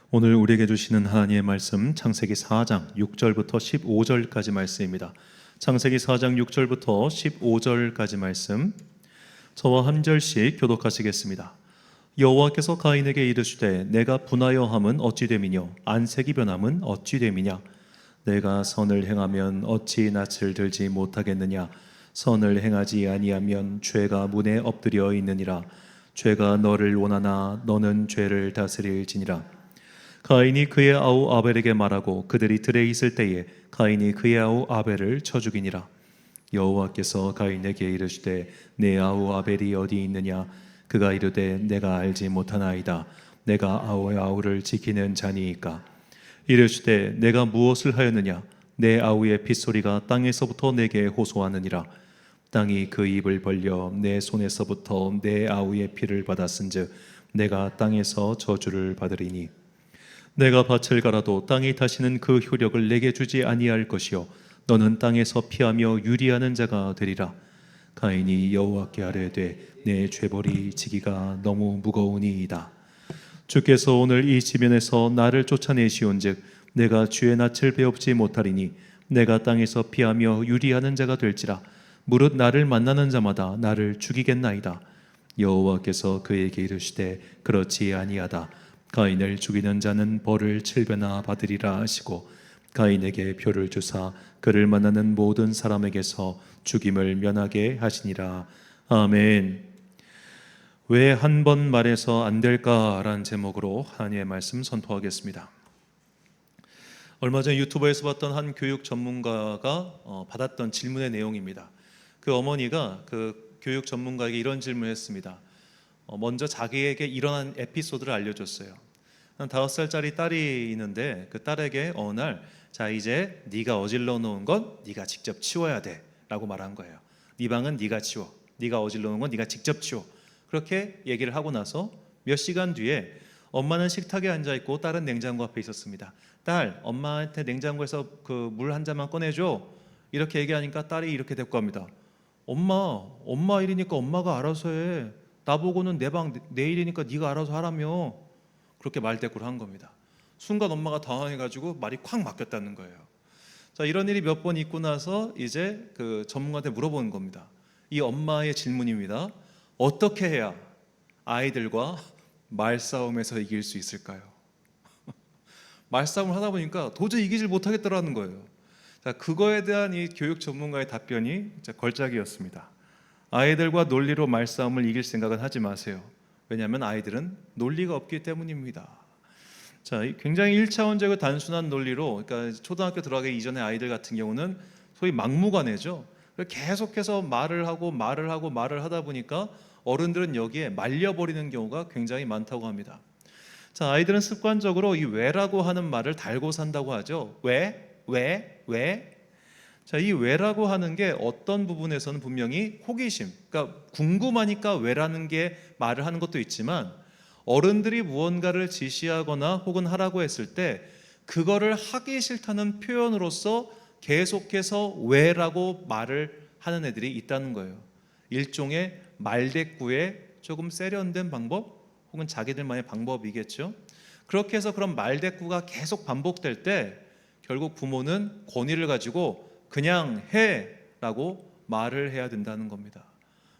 오늘 우리에게 주시는 하나님의 말씀 창세기 4장 6절부터 15절까지 말씀입니다. 창세기 4장 6절부터 15절까지 말씀 저와 한 절씩 교독하시겠습니다. 여호와께서 가인에게 이르시되 내가 분하여함은 어찌 됨이뇨 안색이 변함은 어찌 됨이냐 내가 선을 행하면 어찌 낯을 들지 못하겠느냐 선을 행하지 아니하면 죄가 문에 엎드려 있느니라 죄가 너를 원하나 너는 죄를 다스릴지니라. 가인이 그의 아우 아벨에게 말하고 그들이 들에 있을 때에 가인이 그의 아우 아벨을 쳐 죽이니라. 여호와께서 가인에게 이르시되 내 아우 아벨이 어디 있느냐 그가 이르되 내가 알지 못하나이다 내가 아우를 지키는 자니이까. 이르시되 내가 무엇을 하였느냐 내 아우의 핏소리가 땅에서부터 내게 호소하느니라. 땅이 그 입을 벌려 내 손에서부터 내 아우의 피를 받았은즉 내가 땅에서 저주를 받으리니 내가 밭을 갈아도 땅이 다시는 그 효력을 내게 주지 아니할 것이요 너는 땅에서 피하며 유리하는 자가 되리라. 가인이 여호와께 아뢰되 내 죄벌이 지기가 너무 무거우니이다. 주께서 오늘 이 지면에서 나를 쫓아내시온즉 내가 주의 낯을 배웁지 못하리니 내가 땅에서 피하며 유리하는 자가 될지라. 무릇 나를 만나는 자마다 나를 죽이겠나이다. 여호와께서 그에게 이르시되 그렇지 아니하다. 가인을 죽이는 자는 벌을 7배나 받으리라 하시고 가인에게 표를 주사 그를 만나는 모든 사람에게서 죽임을 면하게 하시니라. 아멘. 왜 한 번 말해서 안 될까라는 제목으로 하나님의 말씀 선포하겠습니다. 얼마 전 유튜브에서 봤던 한 교육 전문가가 받았던 질문의 내용입니다. 그 어머니가 그 교육 전문가에게 이런 질문을 했습니다. 먼저 자기에게 일어난 에피소드를 알려줬어요. 한 5살짜리 딸이 있는데 그 딸에게 어느 날 자 이제 네가 어질러 놓은 건 네가 직접 치워야 돼 라고 말한 거예요. 네 방은 네가 치워, 네가 어질러 놓은 건 네가 직접 치워. 그렇게 얘기를 하고 나서 몇 시간 뒤에 엄마는 식탁에 앉아있고 딸은 냉장고 앞에 있었습니다. 딸, 엄마한테 냉장고에서 그 물 한 잔만 꺼내줘 이렇게 얘기하니까 딸이 이렇게 대꾸합니다. 엄마 일이니까 엄마가 알아서 해. 나보고는 내 방 내 일이니까 네가 알아서 하라며. 그렇게 말대꾸를 한 겁니다. 순간 엄마가 당황해가지고 말이 콱 막혔다는 거예요. 자, 이런 일이 몇 번 있고 나서 이제 그 전문가한테 물어보는 겁니다. 이 엄마의 질문입니다. 어떻게 해야 아이들과 말싸움에서 이길 수 있을까요? 말싸움을 하다 보니까 도저히 이기질 못하겠더라는 거예요. 자, 그거에 대한 이 교육 전문가의 답변이 걸작이었습니다. 아이들과 논리로 말싸움을 이길 생각은 하지 마세요. 왜냐하면 아이들은 논리가 없기 때문입니다. 자, 굉장히 1차원적이고 단순한 논리로, 그러니까 초등학교 들어가기 이전에 아이들 같은 경우는 소위 막무가내죠. 계속해서 말을 하다 보니까 어른들은 여기에 말려버리는 경우가 굉장히 많다고 합니다. 자, 아이들은 습관적으로 이 왜라고 하는 말을 달고 산다고 하죠. 왜? 자, 이 왜라고 하는 게 어떤 부분에서는 분명히 호기심, 그러니까 궁금하니까 왜라는 게 말을 하는 것도 있지만 어른들이 무언가를 지시하거나 혹은 하라고 했을 때 그거를 하기 싫다는 표현으로서 계속해서 왜라고 말을 하는 애들이 있다는 거예요. 일종의 말대꾸의 조금 세련된 방법 혹은 자기들만의 방법이겠죠. 그렇게 해서 그런 말대꾸가 계속 반복될 때 결국 부모는 권위를 가지고 그냥 해라고 말을 해야 된다는 겁니다.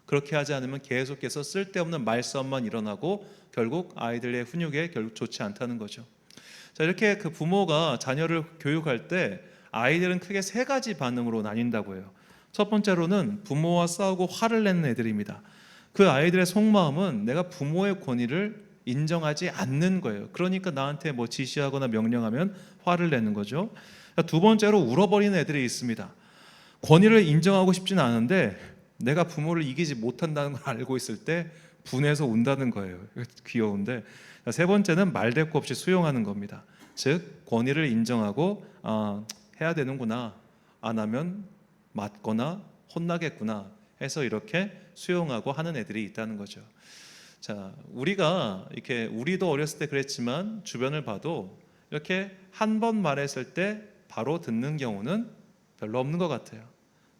그렇게 하지 않으면 계속해서 쓸데없는 말싸움만 일어나고 결국 아이들의 훈육에 결국 좋지 않다는 거죠. 자, 이렇게 그 부모가 자녀를 교육할 때 아이들은 크게 3가지 반응으로 나뉜다고 해요. 첫 번째로는 부모와 싸우고 화를 내는 애들입니다. 그 아이들의 속마음은 내가 부모의 권위를 인정하지 않는 거예요. 그러니까 나한테 뭐 지시하거나 명령하면 화를 내는 거죠. 두 번째로 울어버리는 애들이 있습니다. 권위를 인정하고 싶지는 않은데 내가 부모를 이기지 못한다는 걸 알고 있을 때 분해서 운다는 거예요. 귀여운데. 세 번째는 말대꾸 없이 수용하는 겁니다. 즉 권위를 인정하고 해야 되는구나, 안 하면 맞거나 혼나겠구나 해서 이렇게 수용하고 하는 애들이 있다는 거죠. 자, 우리도 어렸을 때 그랬지만 주변을 봐도 이렇게 한 번 말했을 때 바로 듣는 경우는 별로 없는 것 같아요.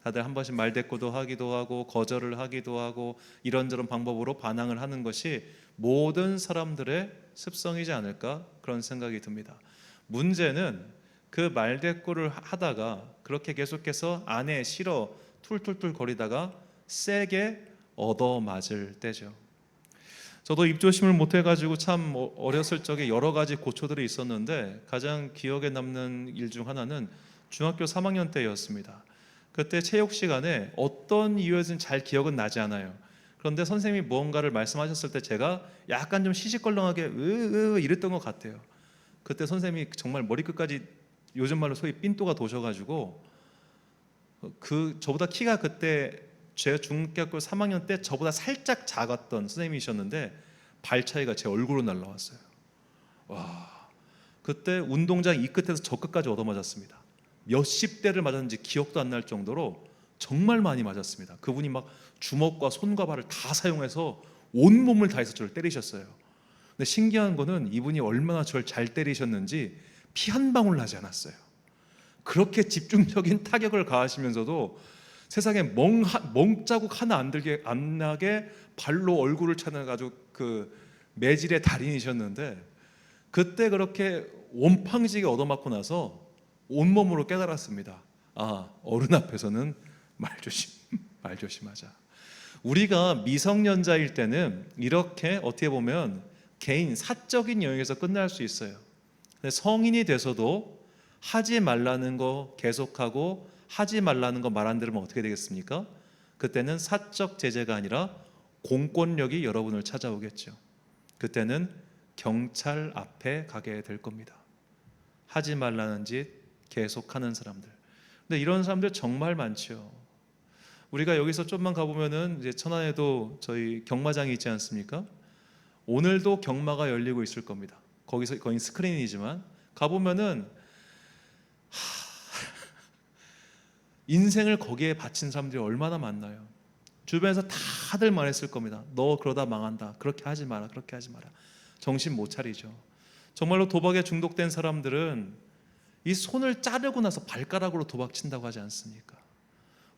다들 한 번씩 말대꾸도 하기도 하고 거절을 하기도 하고 이런저런 방법으로 반항을 하는 것이 모든 사람들의 습성이지 않을까 그런 생각이 듭니다. 문제는 그 말대꾸를 하다가 그렇게 계속해서 안에 싫어 툴툴툴 거리다가 세게 얻어맞을 때죠. 저도 입조심을 못해가지고 참 어렸을 적에 여러 가지 고초들이 있었는데 가장 기억에 남는 일 중 하나는 중학교 3학년 때였습니다. 그때 체육 시간에 어떤 이유에서는 잘 기억은 나지 않아요. 그런데 선생님이 무언가를 말씀하셨을 때 제가 약간 좀 시시껄렁하게 이랬던 것 같아요. 그때 선생님이 정말 머리끝까지 요즘 말로 소위 삔또가 도셔가지고 저보다 키가 그때 제 중학교 3학년 때 저보다 살짝 작았던 선생님이셨는데 발 차이가 제 얼굴로 날라왔어요. 와, 그때 운동장 이 끝에서 저 끝까지 얻어맞았습니다. 몇십 대를 맞았는지 기억도 안 날 정도로 정말 많이 맞았습니다. 그분이 막 주먹과 손과 발을 다 사용해서 온 몸을 다해서 저를 때리셨어요. 근데 신기한 거는 이분이 얼마나 저를 잘 때리셨는지 피 한 방울 나지 않았어요. 그렇게 집중적인 타격을 가하시면서도 세상에 멍자국 하나 안 나게 발로 얼굴을 쳐내가지고 그 매질의 달인이셨는데 그때 그렇게 온팡지게 얻어맞고 나서 온몸으로 깨달았습니다. 아, 어른 앞에서는 말 조심하자. 우리가 미성년자일 때는 이렇게 어떻게 보면 개인 사적인 영역에서 끝날 수 있어요. 근데 성인이 돼서도 하지 말라는 거 계속하고 하지 말라는 거 말 안 들으면 어떻게 되겠습니까? 그때는 사적 제재가 아니라 공권력이 여러분을 찾아오겠죠. 그때는 경찰 앞에 가게 될 겁니다. 하지 말라는 짓 계속하는 사람들. 근데 이런 사람들 정말 많죠. 우리가 여기서 좀만 가보면은 이제 천안에도 저희 경마장이 있지 않습니까? 오늘도 경마가 열리고 있을 겁니다. 거기서 거의 스크린이지만 가보면은 인생을 거기에 바친 사람들이 얼마나 많나요? 주변에서 다들 말했을 겁니다. 너 그러다 망한다. 그렇게 하지 마라. 그렇게 하지 마라. 정신 못 차리죠. 정말로 도박에 중독된 사람들은 이 손을 자르고 나서 발가락으로 도박 친다고 하지 않습니까?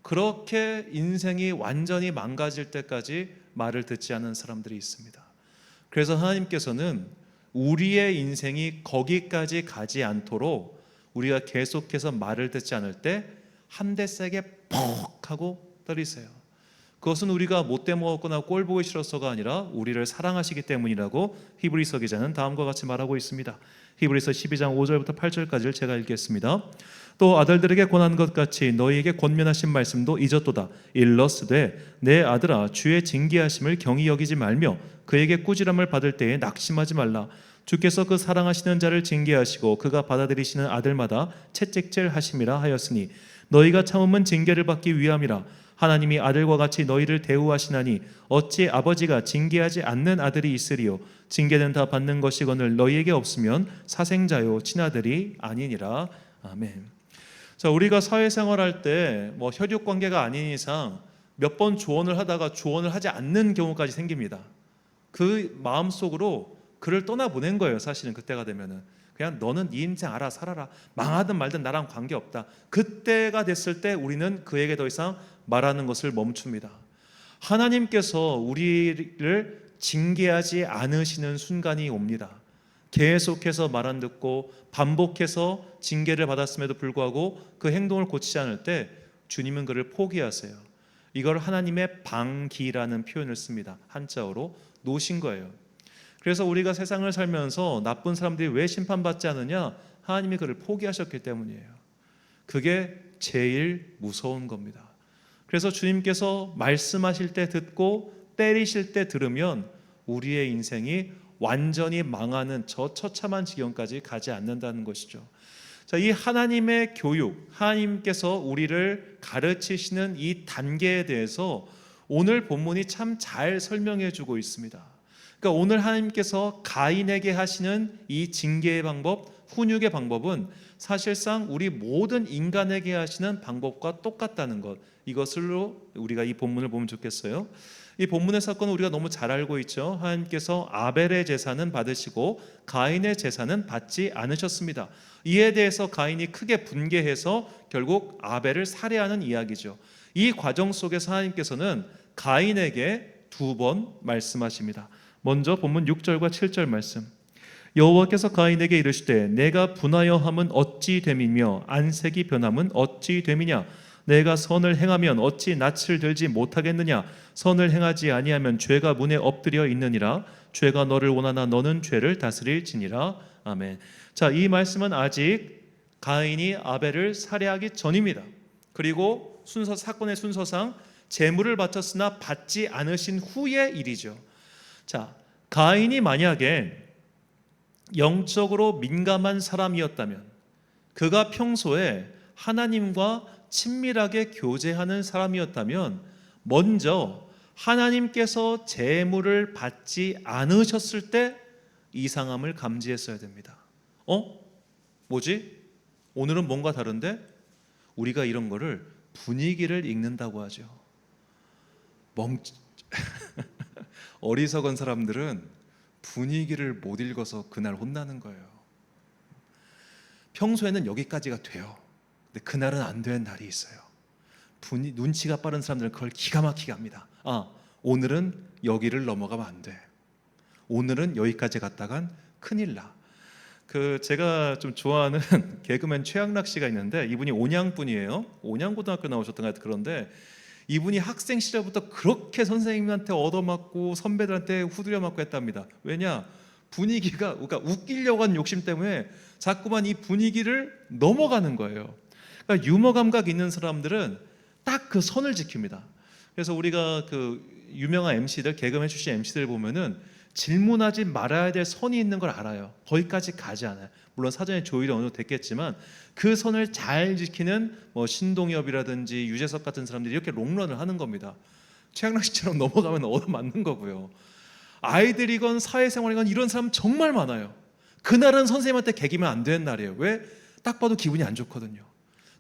그렇게 인생이 완전히 망가질 때까지 말을 듣지 않은 사람들이 있습니다. 그래서 하나님께서는 우리의 인생이 거기까지 가지 않도록 우리가 계속해서 말을 듣지 않을 때 한 대 세게 퍽 하고 때리세요. 그것은 우리가 못돼 먹었거나 꼴 보기 싫어서가 아니라 우리를 사랑하시기 때문이라고 히브리서 기자는 다음과 같이 말하고 있습니다. 히브리서 12장 5절부터 8절까지를 제가 읽겠습니다. 또 아들들에게 권한 것 같이 너희에게 권면하신 말씀도 잊었도다. 일러스되 내 아들아 주의 징계하심을 경히 여기지 말며 그에게 꾸지람을 받을 때에 낙심하지 말라. 주께서 그 사랑하시는 자를 징계하시고 그가 받아들이시는 아들마다 채찍질하심이라 하였으니 너희가 참음은 징계를 받기 위함이라. 하나님이 아들과 같이 너희를 대우하시나니 어찌 아버지가 징계하지 않는 아들이 있으리요. 징계는 다 받는 것이거늘 너희에게 없으면 사생자요 친아들이 아니니라. 아멘. 자, 우리가 사회생활할 때 뭐 혈육 관계가 아닌 이상 몇 번 조언을 하다가 조언을 하지 않는 경우까지 생깁니다. 그 마음속으로 그를 떠나보낸 거예요. 사실은 그때가 되면은 그냥 너는 네 인생 알아 살아라. 망하든 말든 나랑 관계없다. 그때가 됐을 때 우리는 그에게 더 이상 말하는 것을 멈춥니다. 하나님께서 우리를 징계하지 않으시는 순간이 옵니다. 계속해서 말 안 듣고 반복해서 징계를 받았음에도 불구하고 그 행동을 고치지 않을 때 주님은 그를 포기하세요. 이걸 하나님의 방기라는 표현을 씁니다. 한자어로 놓으신 거예요. 그래서 우리가 세상을 살면서 나쁜 사람들이 왜 심판받지 않느냐? 하나님이 그를 포기하셨기 때문이에요. 그게 제일 무서운 겁니다. 그래서 주님께서 말씀하실 때 듣고 때리실 때 들으면 우리의 인생이 완전히 망하는 저 처참한 지경까지 가지 않는다는 것이죠. 자, 이 하나님의 교육, 하나님께서 우리를 가르치시는 이 단계에 대해서 오늘 본문이 참 잘 설명해 주고 있습니다. 그러니까 오늘 하나님께서 가인에게 하시는 이 징계의 방법, 훈육의 방법은 사실상 우리 모든 인간에게 하시는 방법과 똑같다는 것, 이것으로 우리가 이 본문을 보면 좋겠어요. 이 본문의 사건은 우리가 너무 잘 알고 있죠. 하나님께서 아벨의 제사는 받으시고 가인의 제사는 받지 않으셨습니다. 이에 대해서 가인이 크게 분개해서 결국 아벨을 살해하는 이야기죠. 이 과정 속에서 하나님께서는 가인에게 두 번 말씀하십니다. 먼저 본문 6절과 7절 말씀. 여호와께서 가인에게 이르시되 내가 분하여 함은 어찌 됨이며 안색이 변함은 어찌 됨이냐. 내가 선을 행하면 어찌 낯을 들지 못하겠느냐. 선을 행하지 아니하면 죄가 문에 엎드려 있느니라. 죄가 너를 원하나 너는 죄를 다스릴지니라. 아멘. 자, 이 말씀은 아직 가인이 아벨을 살해하기 전입니다. 그리고 사건의 순서상 제물을 바쳤으나 받지 않으신 후의 일이죠. 자, 가인이 만약에 영적으로 민감한 사람이었다면, 그가 평소에 하나님과 친밀하게 교제하는 사람이었다면 먼저 하나님께서 제물을 받지 않으셨을 때 이상함을 감지했어야 됩니다. 뭐지? 오늘은 뭔가 다른데? 우리가 이런 거를 분위기를 읽는다고 하죠. 어리석은 사람들은 분위기를 못 읽어서 그날 혼나는 거예요. 평소에는 여기까지가 돼요. 근데 그날은 안 되는 날이 있어요. 눈치가 빠른 사람들은 그걸 기가 막히게 합니다. 오늘은 여기를 넘어가면 안 돼. 오늘은 여기까지 갔다간 큰일 나. 제가 좀 좋아하는 개그맨 최양락 씨가 있는데, 이분이 온양분이에요. 온양고등학교 나오셨던 것 같아요. 그런데 이분이 학생 시절부터 그렇게 선생님한테 얻어맞고 선배들한테 후드려 맞고 했답니다. 왜냐? 분위기가, 그러니까 웃기려고 하는 욕심 때문에 자꾸만 이 분위기를 넘어가는 거예요. 그러니까 유머 감각 있는 사람들은 딱 그 선을 지킵니다. 그래서 우리가 그 유명한 MC들, 개그맨 출신 MC들 보면은 질문하지 말아야 될 선이 있는 걸 알아요. 거기까지 가지 않아요. 물론 사전에 조율이 어느 정도 됐겠지만 그 선을 잘 지키는 신동엽이라든지 유재석 같은 사람들이 이렇게 롱런을 하는 겁니다. 최양락 씨처럼 넘어가면 얻어맞는 거고요. 아이들이건 사회생활이건 이런 사람 정말 많아요. 그날은 선생님한테 개기면 안 되는 날이에요. 왜? 딱 봐도 기분이 안 좋거든요.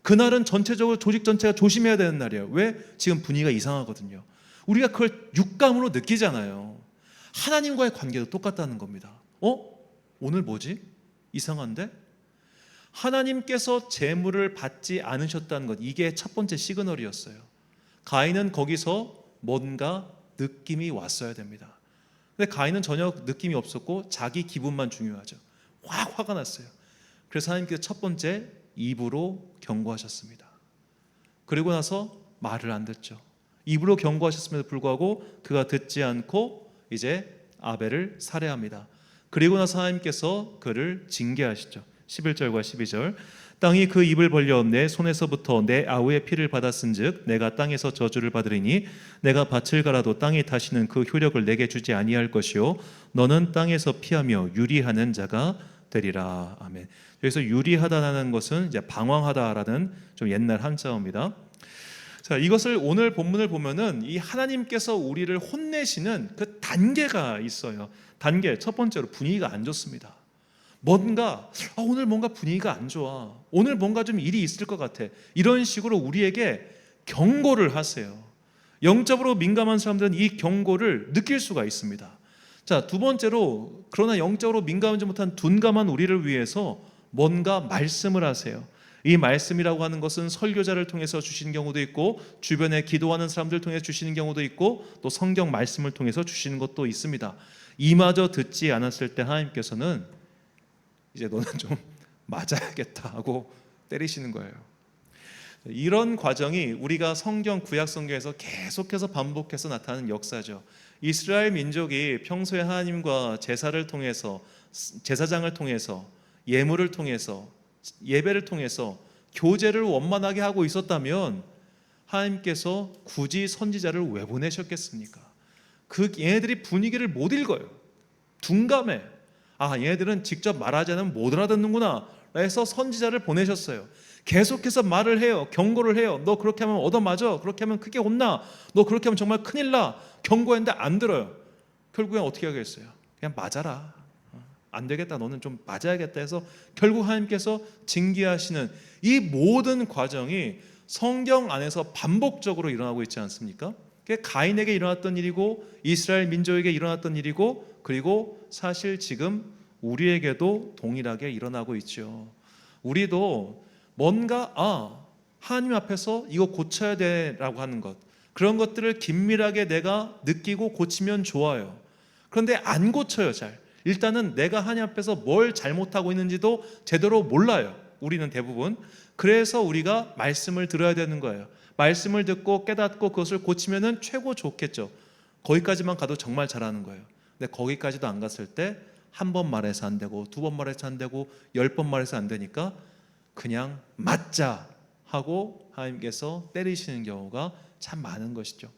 그날은 전체적으로 조직 전체가 조심해야 되는 날이에요. 왜? 지금 분위기가 이상하거든요. 우리가 그걸 육감으로 느끼잖아요. 하나님과의 관계도 똑같다는 겁니다. 오늘 뭐지? 이상한데? 하나님께서 제물을 받지 않으셨다는 것, 이게 첫 번째 시그널이었어요. 가인은 거기서 뭔가 느낌이 왔어야 됩니다. 근데 가인은 전혀 느낌이 없었고 자기 기분만 중요하죠. 확 화가 났어요. 그래서 하나님께서 첫 번째 입으로 경고하셨습니다. 그리고 나서 말을 안 듣죠. 입으로 경고하셨음에도 불구하고 그가 듣지 않고 이제 아벨을 살해합니다. 그리고 나서 하나님께서 그를 징계하시죠. 11절과 12절. 땅이 그 입을 벌려 내 손에서부터 내 아우의 피를 받았은즉 내가 땅에서 저주를 받으리니 내가 밭을 갈아도 땅이 다시는 그 효력을 내게 주지 아니할 것이요 너는 땅에서 피하며 유리하는 자가 되리라. 아멘. 여기서 유리하다는 것은 이제 방황하다라는 좀 옛날 한자어입니다. 자, 이것을 오늘 본문을 보면은 이 하나님께서 우리를 혼내시는 그 단계가 있어요. 단계 첫 번째로 분위기가 안 좋습니다. 오늘 뭔가 분위기가 안 좋아. 오늘 뭔가 좀 일이 있을 것 같아. 이런 식으로 우리에게 경고를 하세요. 영적으로 민감한 사람들은 이 경고를 느낄 수가 있습니다. 자, 두 번째로 그러나 영적으로 민감하지 못한 둔감한 우리를 위해서 뭔가 말씀을 하세요. 이 말씀이라고 하는 것은 설교자를 통해서 주시는 경우도 있고 주변에 기도하는 사람들 통해서 주시는 경우도 있고 또 성경 말씀을 통해서 주시는 것도 있습니다. 이마저 듣지 않았을 때 하나님께서는 이제 너는 좀 맞아야겠다 하고 때리시는 거예요. 이런 과정이 우리가 구약 성경에서 계속해서 반복해서 나타나는 역사죠. 이스라엘 민족이 평소에 하나님과 제사를 통해서, 제사장을 통해서, 예물을 통해서, 예배를 통해서 교제를 원만하게 하고 있었다면 하나님께서 굳이 선지자를 왜 보내셨겠습니까? 얘네들이 분위기를 못 읽어요. 둔감해. 얘네들은 직접 말하지 않으면 못 알아듣는구나 해서 선지자를 보내셨어요. 계속해서 말을 해요. 경고를 해요. 너 그렇게 하면 얻어맞아. 그렇게 하면 크게 혼나. 너 그렇게 하면 정말 큰일 나. 경고했는데 안 들어요. 결국엔 어떻게 하겠어요? 그냥 맞아라. 안 되겠다. 너는 좀 맞아야겠다 해서 결국 하나님께서 징계하시는 이 모든 과정이 성경 안에서 반복적으로 일어나고 있지 않습니까? 그게 가인에게 일어났던 일이고 이스라엘 민족에게 일어났던 일이고, 그리고 사실 지금 우리에게도 동일하게 일어나고 있죠. 우리도 뭔가 하나님 앞에서 이거 고쳐야 돼라고 하는 것, 그런 것들을 긴밀하게 내가 느끼고 고치면 좋아요. 그런데 안 고쳐요. 잘. 일단은 내가 하나님 앞에서 뭘 잘못하고 있는지도 제대로 몰라요. 우리는 대부분. 그래서 우리가 말씀을 들어야 되는 거예요. 말씀을 듣고 깨닫고 그것을 고치면은 최고 좋겠죠. 거기까지만 가도 정말 잘하는 거예요. 근데 거기까지도 안 갔을 때 한 번 말해서 안 되고, 두 번 말해서 안 되고, 10번 말해서 안 되니까 그냥 맞자 하고 하나님께서 때리시는 경우가 참 많은 것이죠.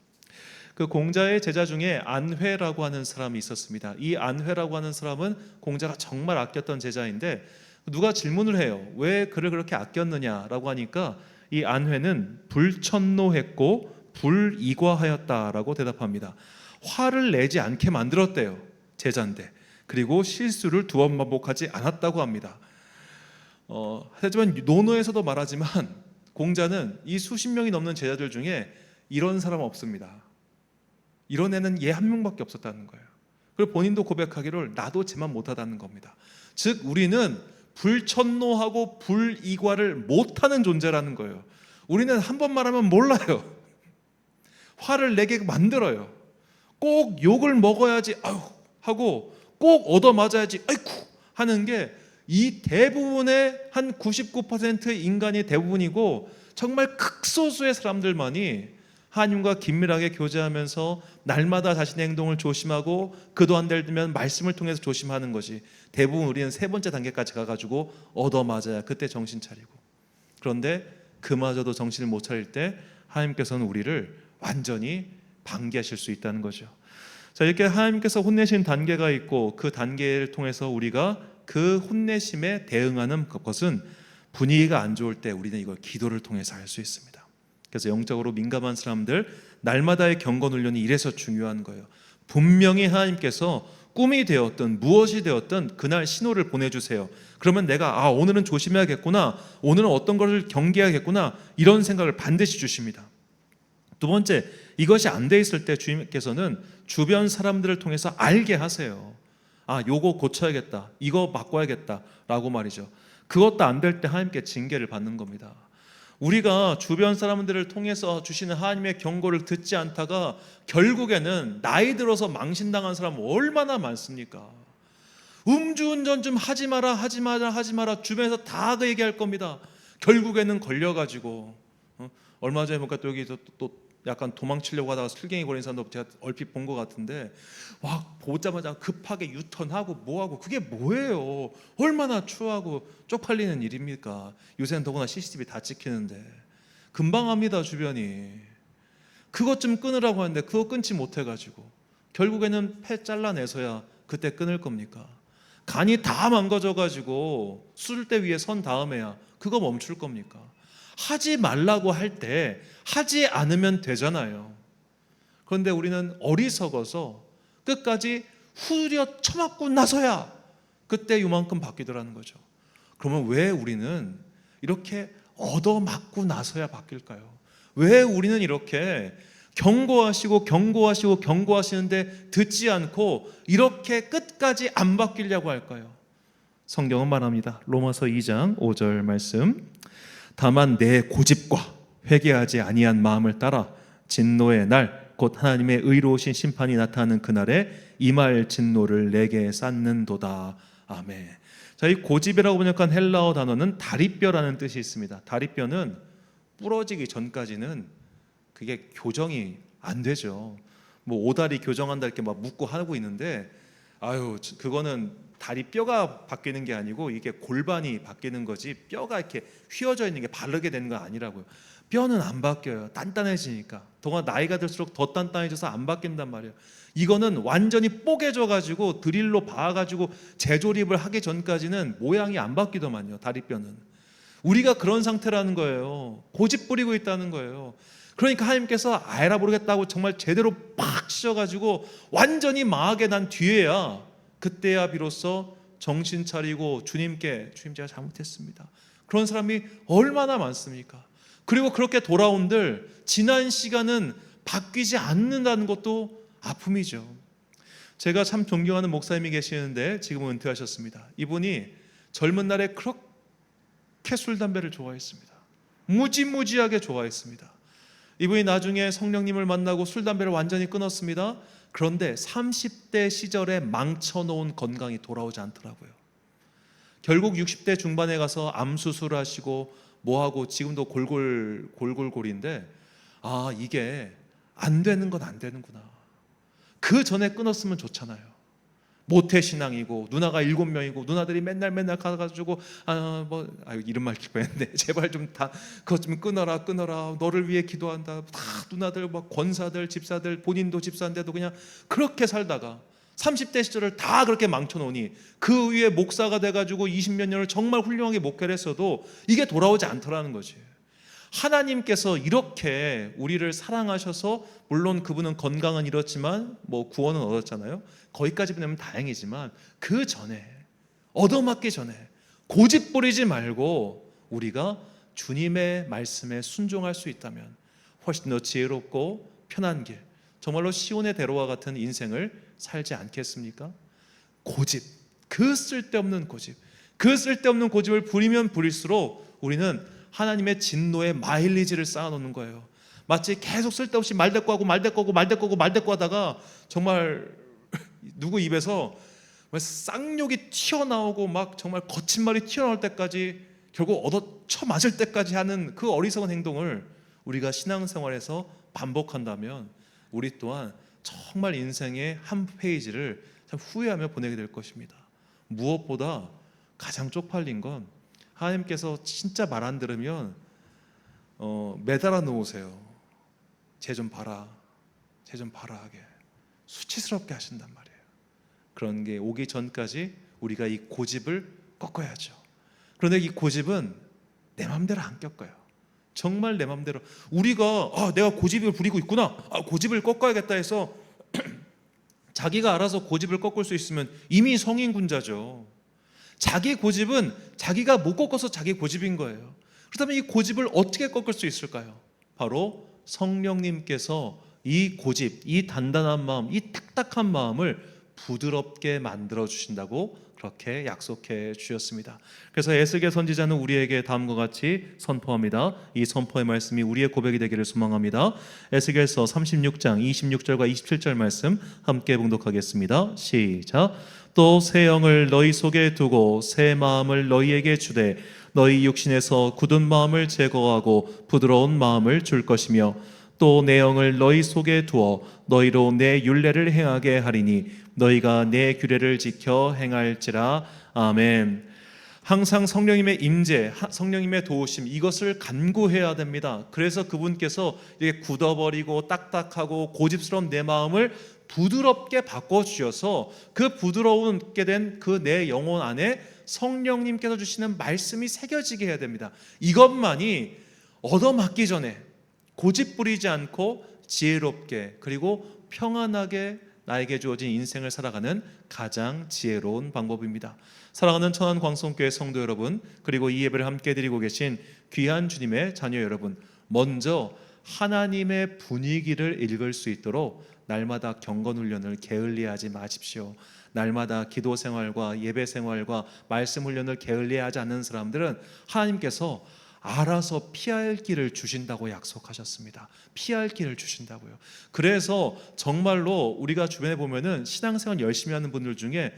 그 공자의 제자 중에 안회라고 하는 사람이 있었습니다. 이 안회라고 하는 사람은 공자가 정말 아꼈던 제자인데, 누가 질문을 해요. 왜 그를 그렇게 아꼈느냐라고 하니까 이 안회는 불천노했고 불이과하였다라고 대답합니다. 화를 내지 않게 만들었대요. 제자인데. 그리고 실수를 2번 반복하지 않았다고 합니다. 하지만 논어에서도 말하지만 공자는 이 수십 명이 넘는 제자들 중에 이런 사람 없습니다. 이런 애는 얘 한 명밖에 없었다는 거예요. 그리고 본인도 고백하기를 나도 쟤만 못하다는 겁니다. 즉 우리는 불천노하고 불이과를 못하는 존재라는 거예요. 우리는 한 번 말하면 몰라요. 화를 내게 만들어요. 꼭 욕을 먹어야지 아유 하고, 꼭 얻어맞아야지 아이쿠 하는 게 이 대부분의 한 99% 인간이 대부분이고, 정말 극소수의 사람들만이 하나님과 긴밀하게 교제하면서 날마다 자신의 행동을 조심하고 그도 안 되면 말씀을 통해서 조심하는 것이, 대부분 우리는 3번째 단계까지 가가지고 얻어맞아야 그때 정신 차리고, 그런데 그마저도 정신을 못 차릴 때 하나님께서는 우리를 완전히 방기하실 수 있다는 거죠. 자, 이렇게 하나님께서 혼내신 단계가 있고, 그 단계를 통해서 우리가 그 혼내심에 대응하는 것은 분위기가 안 좋을 때 우리는 이걸 기도를 통해서 할 수 있습니다. 그래서 영적으로 민감한 사람들, 날마다의 경건 훈련이 이래서 중요한 거예요. 분명히 하나님께서 꿈이 되었든 무엇이 되었든 그날 신호를 보내주세요. 그러면 내가 오늘은 조심해야겠구나, 오늘은 어떤 것을 경계해야겠구나, 이런 생각을 반드시 주십니다. 두 번째, 이것이 안 돼 있을 때 주님께서는 주변 사람들을 통해서 알게 하세요. 요거 고쳐야겠다, 이거 바꿔야겠다 라고 말이죠. 그것도 안 될 때 하나님께 징계를 받는 겁니다. 우리가 주변 사람들을 통해서 주시는 하나님의 경고를 듣지 않다가 결국에는 나이 들어서 망신당한 사람 얼마나 많습니까? 음주운전 좀 하지 마라 하지 마라 하지 마라 주변에서 다 그 얘기할 겁니다. 결국에는 걸려가지고 얼마 전에 보니까 또 여기서 또 약간 도망치려고 하다가 슬갱이 걸린 사람도 제가 얼핏 본 것 같은데, 와 보자마자 급하게 유턴하고 뭐하고, 그게 뭐예요? 얼마나 추하고 쪽팔리는 일입니까? 요새는 더구나 CCTV 다 찍히는데 금방 합니다 주변이. 그것 좀 끊으라고 하는데 그거 끊지 못해가지고 결국에는 폐 잘라내서야 그때 끊을 겁니까? 간이 다 망가져가지고 수술대 위에 선 다음에야 그거 멈출 겁니까? 하지 말라고 할 때 하지 않으면 되잖아요. 그런데 우리는 어리석어서 끝까지 후려 쳐맞고 나서야 그때 요만큼 바뀌더라는 거죠. 그러면 왜 우리는 이렇게 얻어맞고 나서야 바뀔까요? 왜 우리는 이렇게 경고하시고 경고하시고 경고하시는데 듣지 않고 이렇게 끝까지 안 바뀌려고 할까요? 성경은 말합니다. 로마서 2장 5절 말씀, 다만 내 고집과 회개하지 아니한 마음을 따라 진노의 날 곧 하나님의 의로우신 심판이 나타나는 그날에 임할 진노를 내게 쌓는도다. 아멘. 자, 이 고집이라고 번역한 헬라어 단어는 다리뼈라는 뜻이 있습니다. 다리뼈는 부러지기 전까지는 그게 교정이 안 되죠. 뭐 오다리 교정한다 이렇게 막 묻고 하고 있는데, 그거는 다리 뼈가 바뀌는 게 아니고 이게 골반이 바뀌는 거지, 뼈가 이렇게 휘어져 있는 게 바르게 되는 건 아니라고요. 뼈는 안 바뀌어요. 단단해지니까. 동안 나이가 들수록 더 단단해져서 안 바뀐단 말이에요. 이거는 완전히 뽀개져 가지고 드릴로 박아 가지고 재조립을 하기 전까지는 모양이 안 바뀌더만요. 다리뼈는. 우리가 그런 상태라는 거예요. 고집 부리고 있다는 거예요. 그러니까 하나님께서 알아 모르겠다고 정말 제대로 팍 씌워가지고 완전히 망하게 난 뒤에야, 그때야 비로소 정신 차리고 주님 제가 잘못했습니다. 그런 사람이 얼마나 많습니까? 그리고 그렇게 돌아온들 지난 시간은 바뀌지 않는다는 것도 아픔이죠. 제가 참 존경하는 목사님이 계시는데 지금은 은퇴하셨습니다. 이분이 젊은 날에 그렇게 술 담배를 좋아했습니다. 무지무지하게 좋아했습니다. 이분이 나중에 성령님을 만나고 술 담배를 완전히 끊었습니다. 그런데 30대 시절에 망쳐놓은 건강이 돌아오지 않더라고요. 결국 60대 중반에 가서 암 수술하시고 뭐하고 지금도 골골골인데, 이게 안 되는 건 안 되는구나. 그 전에 끊었으면 좋잖아요. 모태신앙이고 누나가 7명이고 누나들이 맨날 가가지고 이런 말 킬 뻔했네. 제발 좀 다 그것 좀 끊어라 너를 위해 기도한다. 다 누나들 막 권사들 집사들 본인도 집사인데도 그냥 그렇게 살다가 30대 시절을 다 그렇게 망쳐놓으니 그 위에 목사가 돼가지고 20몇 년을 정말 훌륭하게 목회를 했어도 이게 돌아오지 않더라는 거지. 하나님께서 이렇게 우리를 사랑하셔서, 물론 그분은 건강은 잃었지만 구원은 얻었잖아요. 거기까지 되면 다행이지만 그 전에, 얻어맞기 전에 고집 부리지 말고 우리가 주님의 말씀에 순종할 수 있다면 훨씬 더 지혜롭고 편한 길, 정말로 시온의 대로와 같은 인생을 살지 않겠습니까? 고집, 그 쓸데없는 고집을 부리면 부릴수록 우리는 하나님의 진노의 마일리지를 쌓아놓는 거예요. 마치 계속 쓸데없이 말대꾸하고 하다가 정말 누구 입에서 쌍욕이 튀어나오고 막 정말 거친 말이 튀어나올 때까지, 결국 얻어쳐 맞을 때까지 하는 그 어리석은 행동을 우리가 신앙생활에서 반복한다면 우리 또한 정말 인생의 한 페이지를 참 후회하며 보내게 될 것입니다. 무엇보다 가장 쪽팔린 건 하나님께서 진짜 말 안 들으면 매달아 놓으세요. 쟤 좀 봐라 하게 수치스럽게 하신단 말이에요. 그런 게 오기 전까지 우리가 이 고집을 꺾어야죠. 그런데 이 고집은 내 맘대로 안 꺾어요. 정말 내 맘대로. 우리가 내가 고집을 부리고 있구나, 고집을 꺾어야겠다 해서 자기가 알아서 고집을 꺾을 수 있으면 이미 성인군자죠. 자기 고집은 자기가 못 꺾어서 자기 고집인 거예요. 그렇다면 이 고집을 어떻게 꺾을 수 있을까요? 바로 성령님께서 이 고집, 이 단단한 마음, 이 딱딱한 마음을 부드럽게 만들어 주신다고 그렇게 약속해 주셨습니다. 그래서 에스겔 선지자는 우리에게 다음과 같이 선포합니다. 이 선포의 말씀이 우리의 고백이 되기를 소망합니다. 에스겔서 36장 26절과 27절 말씀 함께 봉독하겠습니다. 시작. 또 새 영을 너희 속에 두고 새 마음을 너희에게 주되 너희 육신에서 굳은 마음을 제거하고 부드러운 마음을 줄 것이며 또 내 영을 너희 속에 두어 너희로 내 율례를 행하게 하리니 너희가 내 규례를 지켜 행할지라. 아멘. 항상 성령님의 임재, 성령님의 도우심, 이것을 간구해야 됩니다. 그래서 그분께서 이렇게 굳어버리고 딱딱하고 고집스러운 내 마음을 부드럽게 바꿔주셔서 그 부드러운게 된 그 내 영혼 안에 성령님께서 주시는 말씀이 새겨지게 해야 됩니다. 이것만이 얻어맞기 전에 고집 부리지 않고 지혜롭게 그리고 평안하게 나에게 주어진 인생을 살아가는 가장 지혜로운 방법입니다. 사랑하는 천안광성교회 성도 여러분, 그리고 이 예배를 함께 드리고 계신 귀한 주님의 자녀 여러분, 먼저 하나님의 분위기를 읽을 수 있도록 날마다 경건훈련을 게을리하지 마십시오. 날마다 기도 생활과 예배 생활과 말씀 훈련을 게을리하지 않는 사람들은 하나님께서 알아서 피할 길을 주신다고 약속하셨습니다. 피할 길을 주신다고요. 그래서 정말로 우리가 주변에 보면은 신앙생활 열심히 하는 분들 중에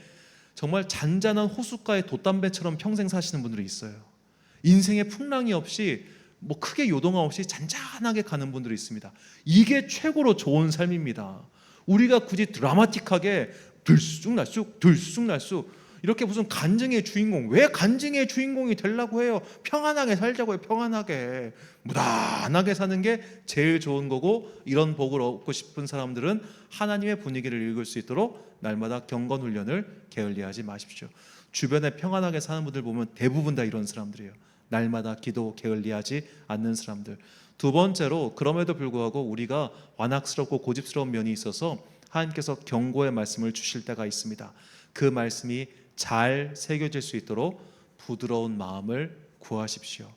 정말 잔잔한 호숫가의 돛담배처럼 평생 사시는 분들이 있어요. 인생에 풍랑이 없이 크게 요동함 없이 잔잔하게 가는 분들이 있습니다. 이게 최고로 좋은 삶입니다. 우리가 굳이 드라마틱하게 들쑥날쑥 이렇게 무슨 간증의 주인공, 왜 간증의 주인공이 되려고 해요? 평안하게 살자고요. 평안하게 무난하게 사는 게 제일 좋은 거고, 이런 복을 얻고 싶은 사람들은 하나님의 분위기를 읽을 수 있도록 날마다 경건훈련을 게을리하지 마십시오. 주변에 평안하게 사는 분들 보면 대부분 다 이런 사람들이에요. 날마다 기도 게을리하지 않는 사람들. 두 번째로, 그럼에도 불구하고 우리가 완악스럽고 고집스러운 면이 있어서 하나님께서 경고의 말씀을 주실 때가 있습니다. 그 말씀이 잘 새겨질 수 있도록 부드러운 마음을 구하십시오.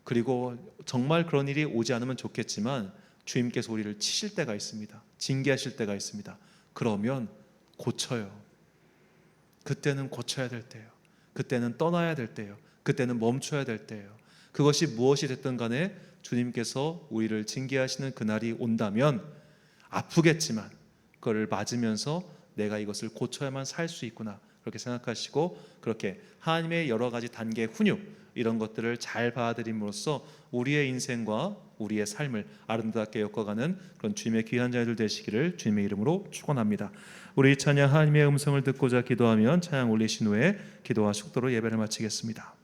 그리고 정말 그런 일이 오지 않으면 좋겠지만 주님께서 우리를 치실 때가 있습니다. 징계하실 때가 있습니다. 그러면 고쳐요. 그때는 고쳐야 될 때예요. 그때는 떠나야 될 때예요. 그때는 멈춰야 될 때예요. 그것이 무엇이 됐든 간에 주님께서 우리를 징계하시는 그날이 온다면 아프겠지만 그걸 맞으면서 내가 이것을 고쳐야만 살 수 있구나, 그렇게 생각하시고 그렇게 하나님의 여러 가지 단계 훈육, 이런 것들을 잘 받아들임으로써 우리의 인생과 우리의 삶을 아름답게 엮어가는 그런 주님의 귀한 자들 되시기를 주님의 이름으로 축원합니다. 우리 찬양 하나님의 음성을 듣고자 기도하면 찬양 올리신 후에 기도와 축도로 예배를 마치겠습니다.